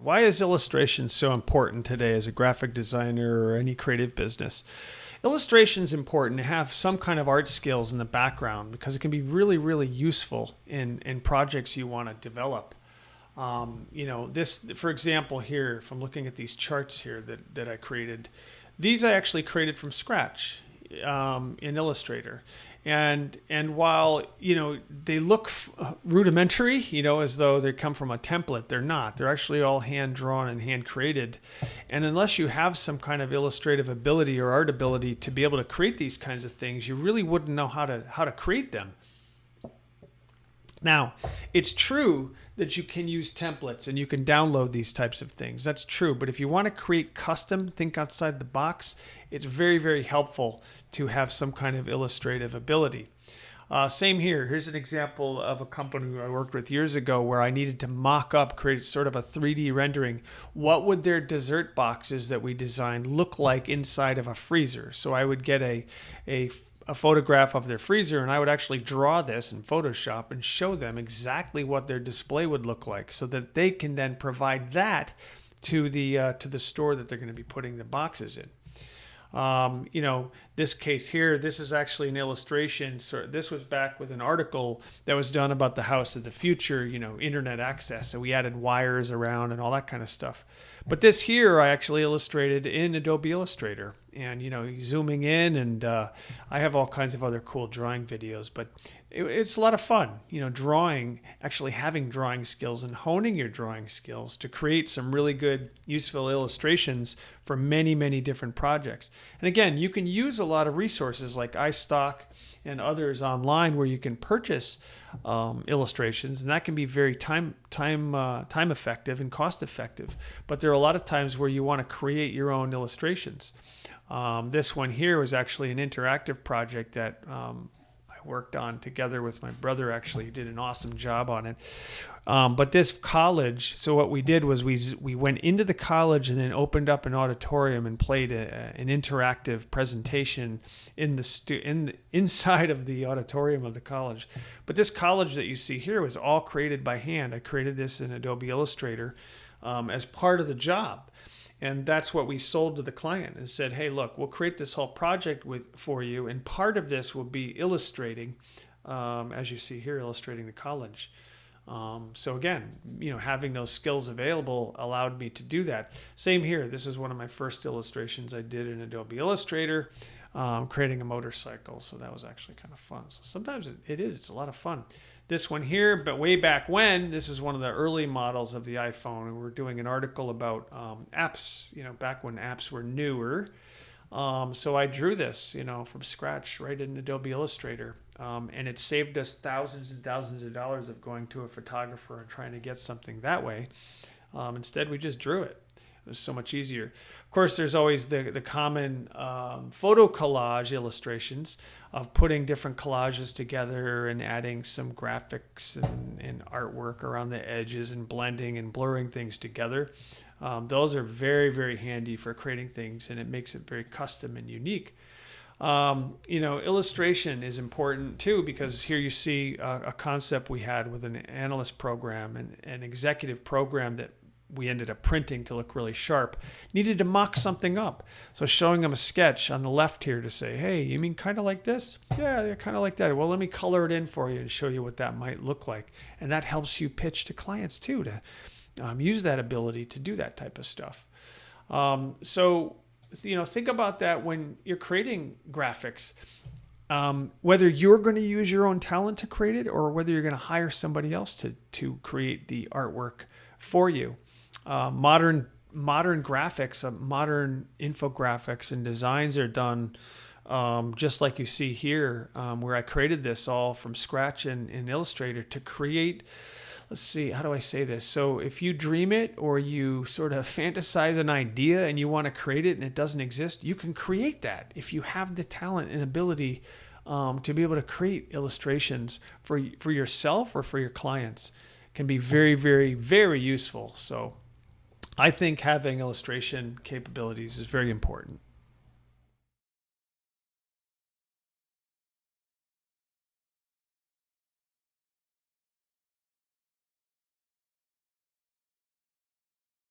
Why is illustration so important today as a graphic designer or any creative business? Illustration is important to have some kind of art skills in the background because it can be really, really useful in projects you want to develop. This, for example, here, if I'm looking at these charts here that I created, these I actually created from scratch in Illustrator. And while, they look rudimentary, as though they come from a template, they're not. They're actually all hand drawn and hand created. And unless you have some kind of illustrative ability or art ability to be able to create these kinds of things, you really wouldn't know how to create them. Now, it's true that you can use templates and you can download these types of things. That's true. But if you want to create custom, think outside the box, it's very, very helpful to have some kind of illustrative ability. Same here. Here's an example of a company I worked with years ago where I needed to mock up, create sort of a 3D rendering. What would their dessert boxes that we designed look like inside of a freezer? So I would get a photograph of their freezer, and I would actually draw this in Photoshop and show them exactly what their display would look like, so that they can then provide that to the store that they're going to be putting the boxes in. This case here, this is actually an illustration. So this was back with an article that was done about the house of the future, internet access. So we added wires around and all that kind of stuff. But this here, I actually illustrated in Adobe Illustrator. And, zooming in, and I have all kinds of other cool drawing videos, but it's a lot of fun, drawing, actually having drawing skills and honing your drawing skills to create some really good, useful illustrations for many, many different projects. And again, you can use a lot of resources like iStock and others online where you can purchase illustrations, and that can be very time effective and cost effective. But there are a lot of times where you want to create your own illustrations. This one here was actually an interactive project that I worked on together with my brother. Actually, he did an awesome job on it. But this college, so what we did was we went into the college and then opened up an auditorium and played an interactive presentation inside of the auditorium of the college. But this college that you see here was all created by hand. I created this in Adobe Illustrator as part of the job. And that's what we sold to the client and said, hey, look, we'll create this whole project for you. And part of this will be illustrating, as you see here, illustrating the college. So again, having those skills available allowed me to do that. Same here. This is one of my first illustrations I did in Adobe Illustrator, creating a motorcycle. So that was actually kind of fun. So sometimes it's a lot of fun. This one here, but way back when, this was one of the early models of the iPhone, and we're doing an article about apps, back when apps were newer. So I drew this, from scratch right in Adobe Illustrator, and it saved us thousands and thousands of dollars of going to a photographer and trying to get something that way. Instead, we just drew it. It was so much easier. Of course, there's always the common photo collage illustrations of putting different collages together and adding some graphics and artwork around the edges and blending and blurring things together. Those are very, very handy for creating things, and it makes it very custom and unique. Illustration is important too, because here you see a concept we had with an analyst program and an executive program that we ended up printing to look really sharp, needed to mock something up. So showing them a sketch on the left here to say, hey, you mean kind of like this? Yeah, kind of like that. Well, let me color it in for you and show you what that might look like. And that helps you pitch to clients too, to use that ability to do that type of stuff. So think about that when you're creating graphics. Whether you're going to use your own talent to create it or whether you're going to hire somebody else to create the artwork for you. Modern graphics, modern infographics and designs are done just like you see here, where I created this all from scratch in Illustrator to create, let's see, how do I say this? So if you dream it or you sort of fantasize an idea and you want to create it and it doesn't exist, you can create that if you have the talent and ability to be able to create illustrations for yourself or for your clients. Can be very, very, very useful. So I think having illustration capabilities is very important.